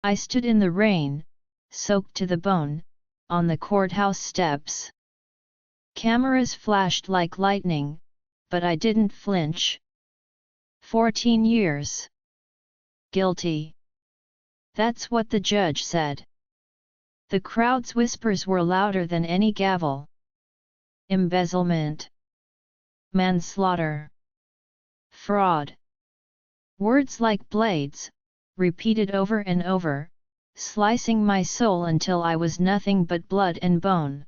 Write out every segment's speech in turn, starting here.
I stood in the rain, soaked to the bone, on the courthouse steps. Cameras flashed like lightning, but I didn't flinch. 14 years. Guilty. That's what the judge said. The crowd's whispers were louder than any gavel. Embezzlement. Manslaughter. Fraud. Words like blades, repeated over and over, slicing my soul until I was nothing but blood and bone.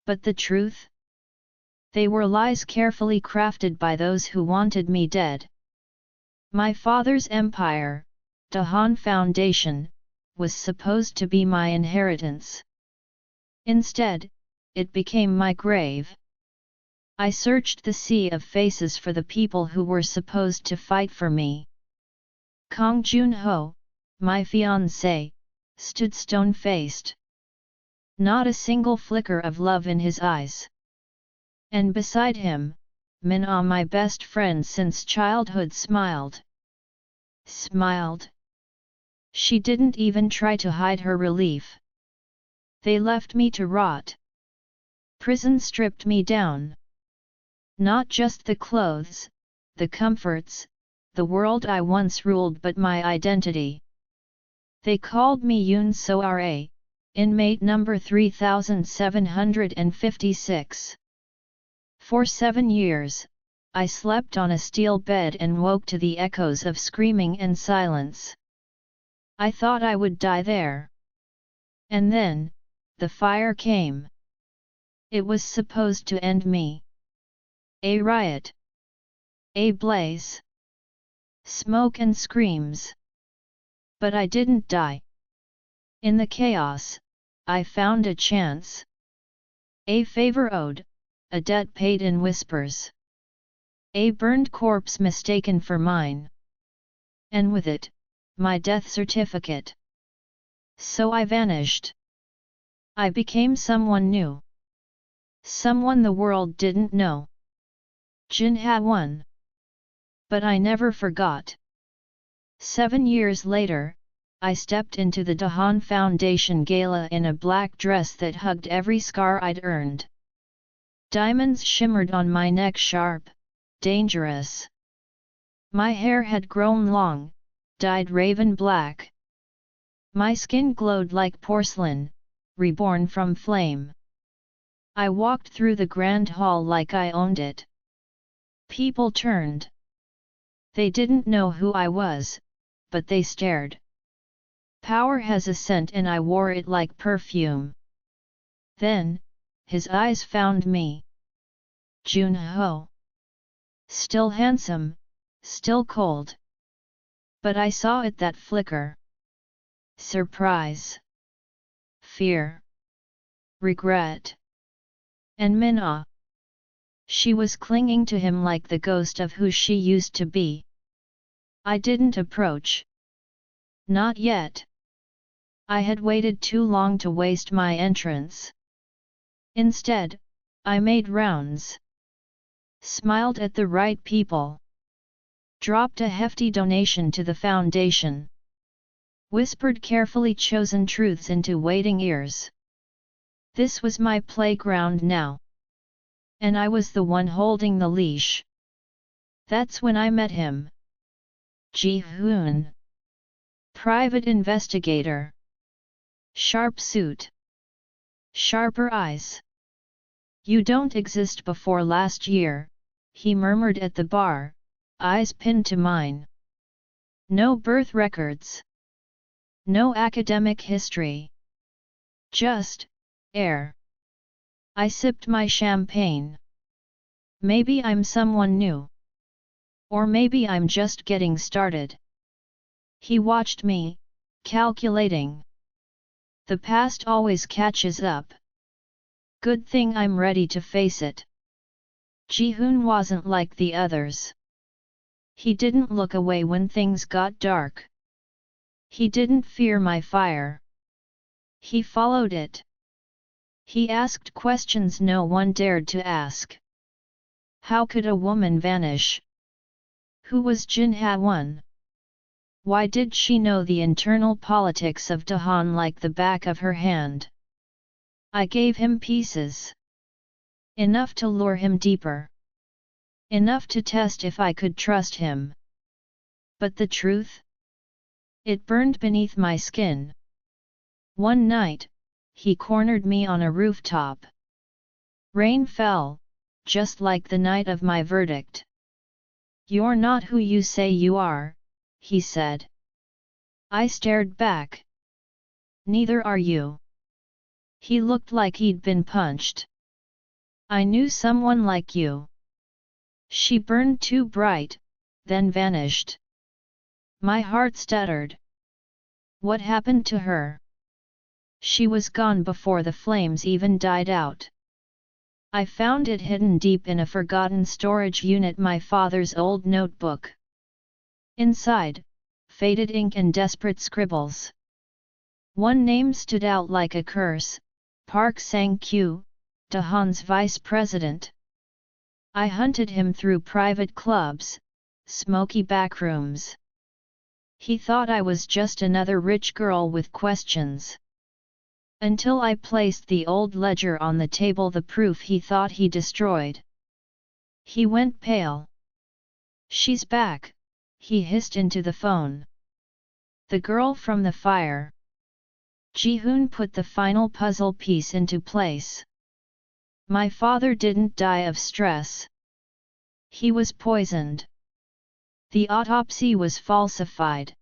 But the truth? They were lies carefully crafted by those who wanted me dead. My father's empire, Dahan Foundation, was supposed to be my inheritance. Instead, it became my grave. I searched the sea of faces for the people who were supposed to fight for me. Kang Junho, my fiancé, stood stone-faced. Not a single flicker of love in his eyes. And beside him, Min-ah, my best friend since childhood, smiled. Smiled. She didn't even try to hide her relief. They left me to rot. Prison stripped me down. Not just the clothes, the comforts, the world I once ruled, but my identity. They called me Yoon So-ra, inmate number 3756. For 7 years, I slept on a steel bed and woke to the echoes of screaming and silence. I thought I would die there. And then, the fire came. It was supposed to end me. A riot. A blaze. Smoke and screams. But I didn't die. In the chaos, I found a chance. A favor owed, a debt paid in whispers. A burned corpse mistaken for mine. And with it, my death certificate. So I vanished. I became someone new. Someone the world didn't know. Jin Ha-won. But I never forgot. 7 years later, I stepped into the Dahan Foundation gala in a black dress that hugged every scar I'd earned. Diamonds shimmered on my neck, sharp, dangerous. My hair had grown long, dyed raven black. My skin glowed like porcelain, reborn from flame. I walked through the grand hall like I owned it. People turned. They didn't know who I was, but they stared. Power has a scent and I wore it like perfume. Then, his eyes found me. Junho. Still handsome, still cold. But I saw it, that flicker. Surprise. Fear. Regret. And Min-ah. She was clinging to him like the ghost of who she used to be. I didn't approach. Not yet. I had waited too long to waste my entrance. Instead, I made rounds. Smiled at the right people. Dropped a hefty donation to the foundation. Whispered carefully chosen truths into waiting ears. This was my playground now. And I was the one holding the leash. That's when I met him. Ji-hoon. Private investigator. Sharp suit. Sharper eyes. You don't exist before last year, he murmured at the bar, eyes pinned to mine. No birth records. No academic history. Just air. I sipped my champagne. Maybe I'm someone new. Or maybe I'm just getting started. He watched me, calculating. The past always catches up. Good thing I'm ready to face it. Ji-hoon wasn't like the others. He didn't look away when things got dark. He didn't fear my fire. He followed it. He asked questions no one dared to ask. How could a woman vanish? Who was Jin Ha-won? Why did she know the internal politics of Dahan like the back of her hand? I gave him pieces. Enough to lure him deeper. Enough to test if I could trust him. But the truth? It burned beneath my skin. One night, he cornered me on a rooftop. Rain fell, just like the night of my verdict. "You're not who you say you are," he said. I stared back. "Neither are you." He looked like he'd been punched. "I knew someone like you." She burned too bright, then vanished. My heart stuttered. What happened to her? She was gone before the flames even died out. I found it hidden deep in a forgotten storage unit, my father's old notebook. Inside, faded ink and desperate scribbles. One name stood out like a curse: Park Sang-kyu, Dahan's vice president. I hunted him through private clubs, smoky backrooms. He thought I was just another rich girl with questions. Until I placed the old ledger on the table, the proof he thought he destroyed. He went pale. "She's back," he hissed into the phone. "The girl from the fire." Ji-hoon put the final puzzle piece into place. My father didn't die of stress. He was poisoned. The autopsy was falsified.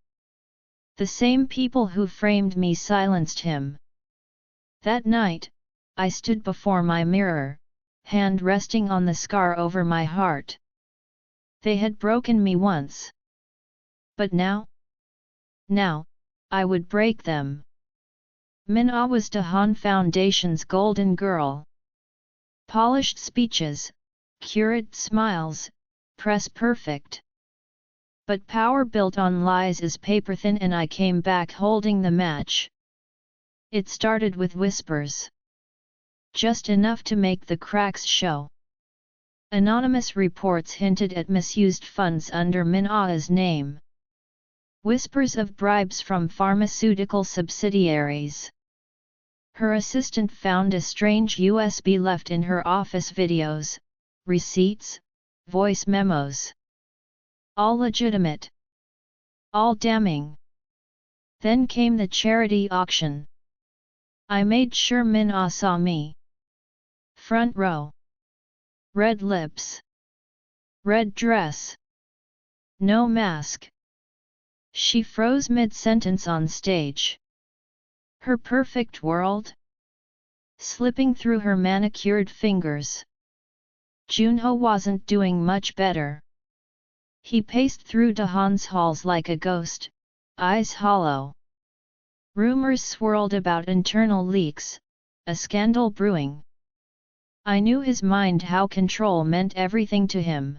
The same people who framed me silenced him. That night, I stood before my mirror, hand resting on the scar over my heart. They had broken me once. But now? Now, I would break them. Min-ah was Dahan Foundation's golden girl. Polished speeches, curate smiles, press perfect. But power built on lies is paper thin, and I came back holding the match. It started with whispers. Just enough to make the cracks show. Anonymous reports hinted at misused funds under Min-ah's name. Whispers of bribes from pharmaceutical subsidiaries. Her assistant found a strange USB left in her office: videos, receipts, voice memos. All legitimate. All damning. Then came the charity auction. I made sure Min-ah saw me. Front row. Red lips. Red dress. No mask. She froze mid-sentence on stage. Her perfect world? Slipping through her manicured fingers. Junho wasn't doing much better. He paced through Dahan's halls like a ghost, eyes hollow. Rumors swirled about internal leaks, a scandal brewing. I knew his mind, how control meant everything to him.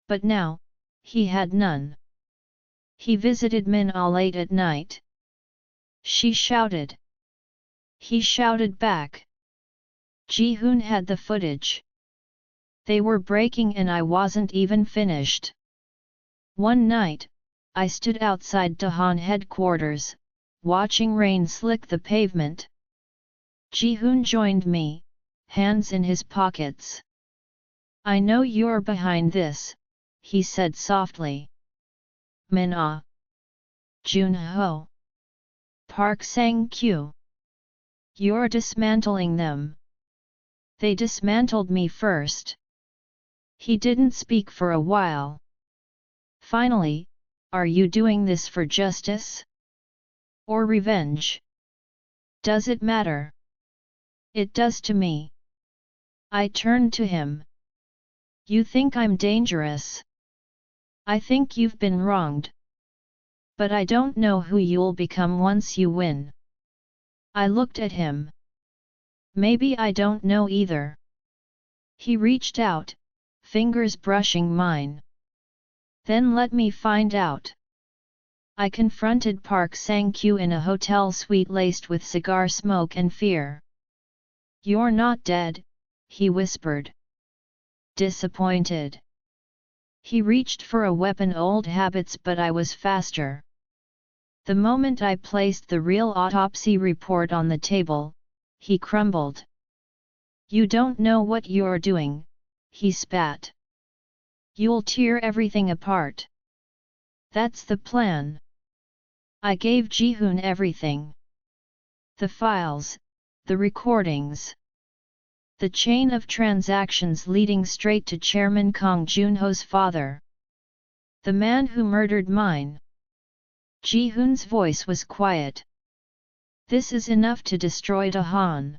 But now, he had none. He visited Min-ah late at night. She shouted. He shouted back. Ji-hoon had the footage. They were breaking and I wasn't even finished. One night, I stood outside Dahan headquarters, watching rain slick the pavement. Ji-hoon joined me, hands in his pockets. "I know you're behind this," he said softly. "Min-ah. Junho. Park Sang-kyu. You're dismantling them." "They dismantled me first." He didn't speak for a while. Finally, "Are you doing this for justice? Or revenge? Does it matter?" "It does to me." I turned to him. "You think I'm dangerous? I think you've been wronged. But I don't know who you'll become once you win." I looked at him. "Maybe I don't know either." He reached out, fingers brushing mine. "Then let me find out." I confronted Park Sang-kyu in a hotel suite laced with cigar smoke and fear. "You're not dead," he whispered. "Disappointed." He reached for a weapon, old habits, but I was faster. The moment I placed the real autopsy report on the table, he crumbled. You don't know what you're doing, he spat. You'll tear everything apart. That's the plan. I gave Ji-hoon everything. The files, the recordings. The chain of transactions leading straight to Chairman Kang Junho's father. The man who murdered mine. Ji-hoon's voice was quiet. This is enough to destroy Da-han.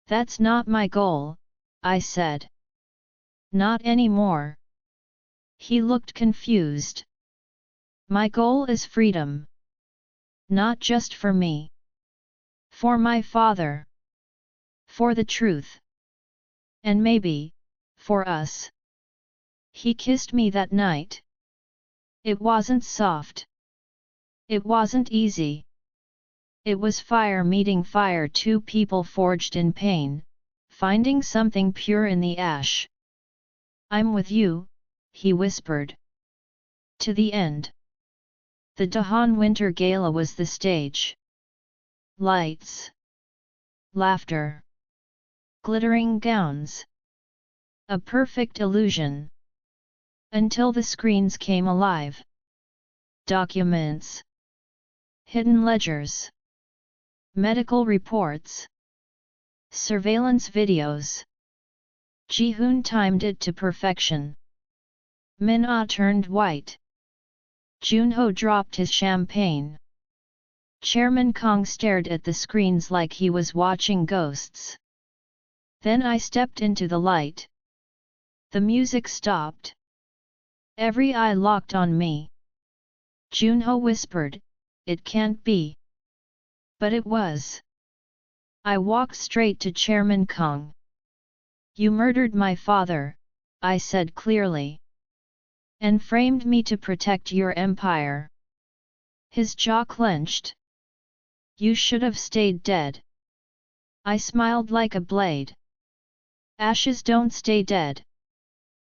That's not my goal, I said. Not anymore. He looked confused. My goal is freedom. Not just for me. For my father. For the truth. And maybe, for us. He kissed me that night. It wasn't soft. It wasn't easy. It was fire meeting fire, two people forged in pain, finding something pure in the ash. I'm with you, he whispered. To the end. The Dahan Winter Gala was the stage. Lights. Laughter. Glittering gowns. A perfect illusion. Until the screens came alive. Documents. Hidden ledgers. Medical reports. Surveillance videos. Ji-hoon timed it to perfection. Min-ah turned white. Junho dropped his champagne. Chairman Kang stared at the screens like he was watching ghosts. Then I stepped into the light. The music stopped. Every eye locked on me. Junho whispered, "It can't be." But it was. I walked straight to Chairman Kang. You murdered my father, I said clearly. And framed me to protect your empire. His jaw clenched. You should have stayed dead. I smiled like a blade. Ashes don't stay dead.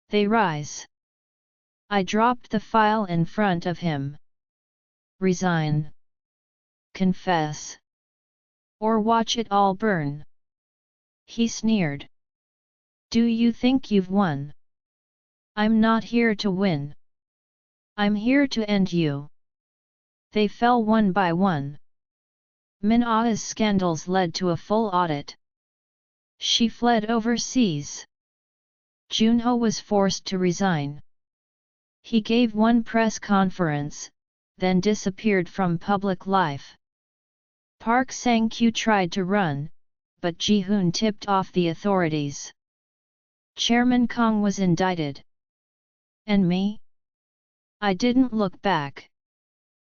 They rise. I dropped the file in front of him. Resign. Confess. Or watch it all burn. He sneered. Do you think you've won? I'm not here to win. I'm here to end you. They fell one by one. Min-ah's scandals led to a full audit. She fled overseas. Junho was forced to resign. He gave one press conference, then disappeared from public life. Park Sang-kyu tried to run, but Ji-hoon tipped off the authorities. Chairman Kang was indicted. And me? I didn't look back.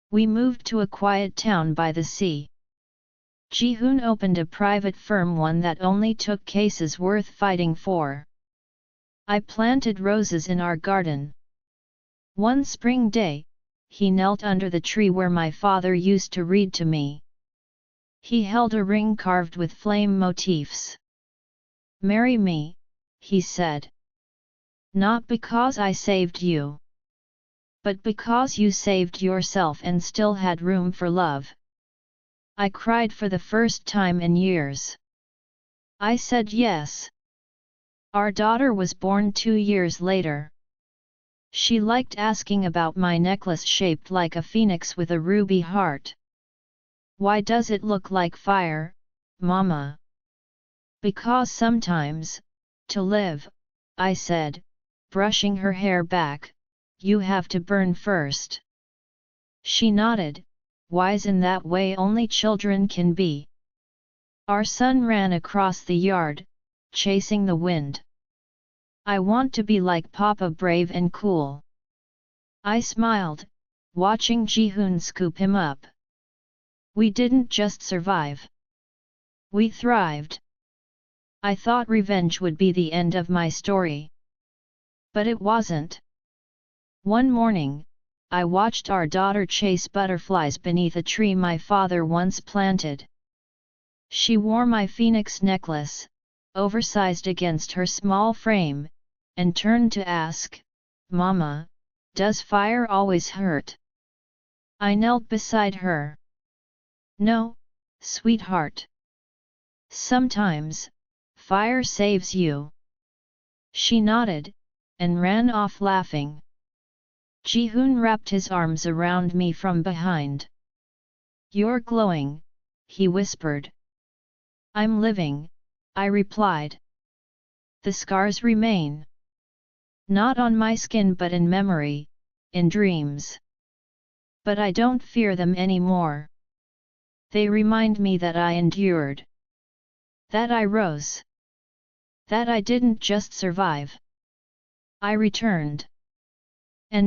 We moved to a quiet town by the sea. Ji-hoon opened a private firm, one that only took cases worth fighting for. I planted roses in our garden. One spring day, he knelt under the tree where my father used to read to me. He held a ring carved with flame motifs. Marry me, he said. Not because I saved you. But because you saved yourself and still had room for love. I cried for the first time in years. I said yes. Our daughter was born 2 years later. She liked asking about my necklace shaped like a phoenix with a ruby heart. Why does it look like fire, Mama? Because sometimes, to live, I said, brushing her hair back, you have to burn first. She nodded, wise in that way only children can be. Our son ran across the yard, chasing the wind. I want to be like Papa, brave and cool. I smiled, watching Ji-hoon scoop him up. We didn't just survive. We thrived. I thought revenge would be the end of my story. But it wasn't. One morning, I watched our daughter chase butterflies beneath a tree my father once planted. She wore my phoenix necklace, oversized against her small frame, and turned to ask, "Mama, does fire always hurt?" I knelt beside her. "No, sweetheart. Sometimes, fire saves you." She nodded, and ran off laughing. Ji-hoon wrapped his arms around me from behind. "You're glowing," he whispered. "I'm living," I replied. "The scars remain. Not on my skin but in memory, in dreams. But I don't fear them anymore. They remind me that I endured. That I rose. That I didn't just survive. I returned.